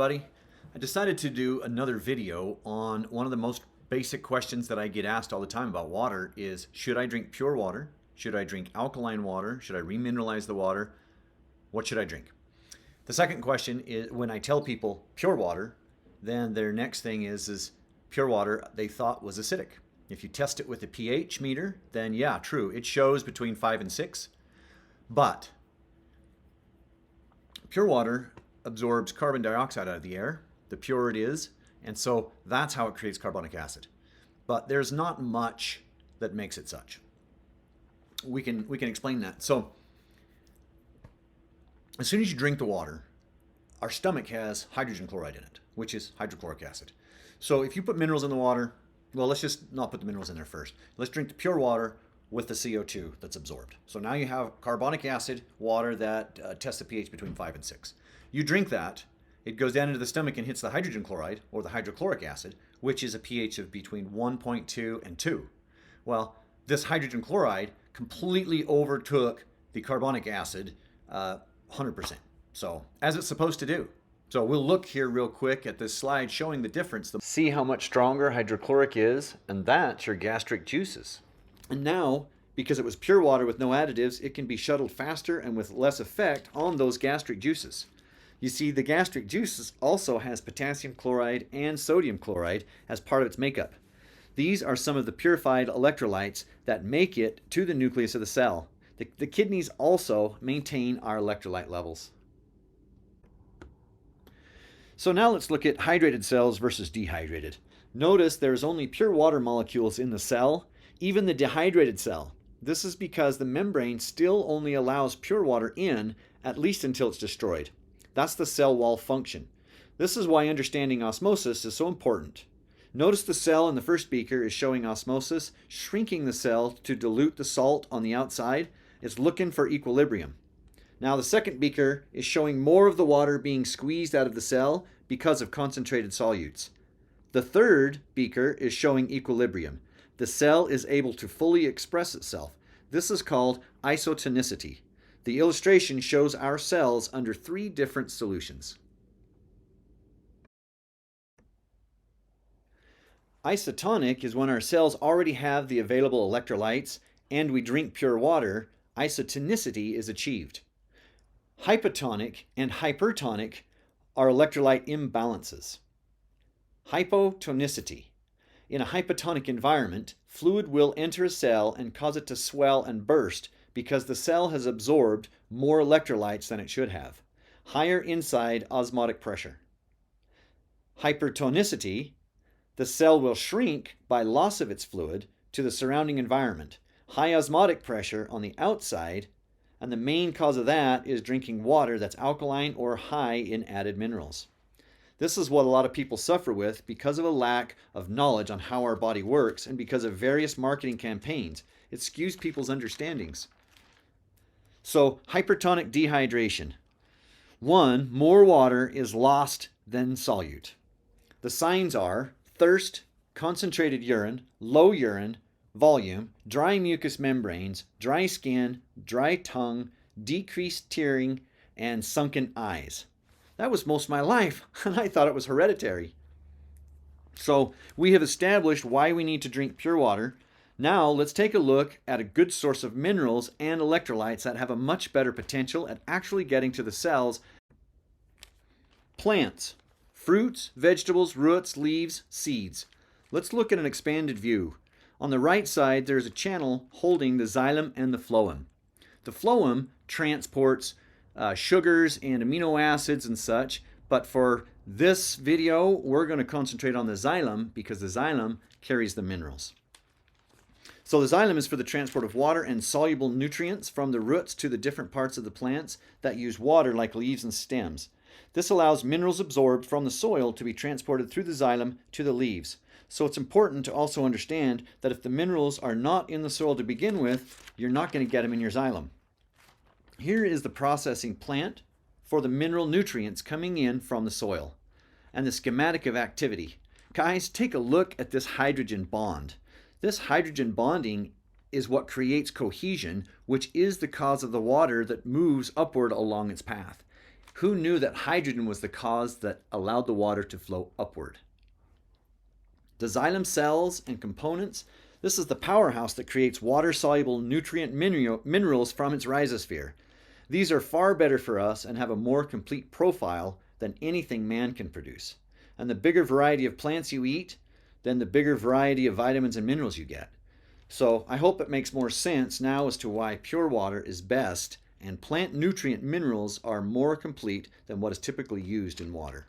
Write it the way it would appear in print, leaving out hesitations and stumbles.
everybody. I decided to do another video on one of the most basic questions that I get asked all the time about water is, should I drink pure water? Should I drink alkaline water? Should I remineralize the water? What should I drink? The second question is, when I tell people pure water, then their next thing is pure water they thought was acidic. If you test it with a pH meter, then yeah, true, it shows between 5 and 6. But pure water absorbs carbon dioxide out of the air, the purer it is, and so that's how it creates carbonic acid. But there's not much that makes it such. We can explain that. So as soon as you drink the water, our stomach has hydrogen chloride in it, which is hydrochloric acid. So if you put minerals in the water, well, let's just not put the minerals in there first. Let's drink the pure water with the CO2 that's absorbed. So now you have carbonic acid water that tests the pH between 5 and 6. You drink that, it goes down into the stomach and hits the hydrogen chloride, or the hydrochloric acid, which is a pH of between 1.2 and 2. Well, this hydrogen chloride completely overtook the carbonic acid 100%. So, as it's supposed to do. So we'll look here real quick at this slide showing the difference. See how much stronger hydrochloric is, and that's your gastric juices. And now, because it was pure water with no additives, it can be shuttled faster and with less effect on those gastric juices. You see, the gastric juices also has potassium chloride and sodium chloride as part of its makeup. These are some of the purified electrolytes that make it to the nucleus of the cell. The kidneys also maintain our electrolyte levels. So now let's look at hydrated cells versus dehydrated. Notice there's only pure water molecules in the cell, even the dehydrated cell. This is because the membrane still only allows pure water in, at least until it's destroyed. That's the cell wall function. This is why understanding osmosis is so important. Notice the cell in the first beaker is showing osmosis, shrinking the cell to dilute the salt on the outside. It's looking for equilibrium. Now the second beaker is showing more of the water being squeezed out of the cell because of concentrated solutes. The third beaker is showing equilibrium. The cell is able to fully express itself. This is called isotonicity. The illustration shows our cells under 3 different solutions. Isotonic is when our cells already have the available electrolytes and we drink pure water. Isotonicity is achieved. Hypotonic and hypertonic are electrolyte imbalances. Hypotonicity. In a hypotonic environment, fluid will enter a cell and cause it to swell and burst because the cell has absorbed more electrolytes than it should have. Higher inside osmotic pressure. Hypertonicity. The cell will shrink by loss of its fluid to the surrounding environment. High osmotic pressure on the outside, and the main cause of that is drinking water that's alkaline or high in added minerals. This is what a lot of people suffer with because of a lack of knowledge on how our body works and because of various marketing campaigns. It skews people's understandings. So, hypertonic dehydration. 1, more water is lost than solute. The signs are thirst, concentrated urine, low urine volume, dry mucous membranes, dry skin, dry tongue, decreased tearing, and sunken eyes. That was most of my life, and I thought it was hereditary. So we have established why we need to drink pure water. Now let's take a look at a good source of minerals and electrolytes that have a much better potential at actually getting to the cells. Plants. Fruits, vegetables, roots, leaves, seeds. Let's look at an expanded view. On the right side, there's a channel holding the xylem and the phloem. The phloem transports sugars and amino acids and such, but for this video, we're going to concentrate on the xylem because the xylem carries the minerals. So the xylem is for the transport of water and soluble nutrients from the roots to the different parts of the plants that use water like leaves and stems. This allows minerals absorbed from the soil to be transported through the xylem to the leaves. So it's important to also understand that if the minerals are not in the soil to begin with, you're not going to get them in your xylem. Here is the processing plant for the mineral nutrients coming in from the soil and the schematic of activity. Guys, take a look at this hydrogen bond. This hydrogen bonding is what creates cohesion, which is the cause of the water that moves upward along its path. Who knew that hydrogen was the cause that allowed the water to flow upward? The xylem cells and components. This is the powerhouse that creates water-soluble nutrient minerals from its rhizosphere. These are far better for us and have a more complete profile than anything man can produce. And the bigger variety of plants you eat, then the bigger variety of vitamins and minerals you get. So I hope it makes more sense now as to why pure water is best and plant nutrient minerals are more complete than what is typically used in water.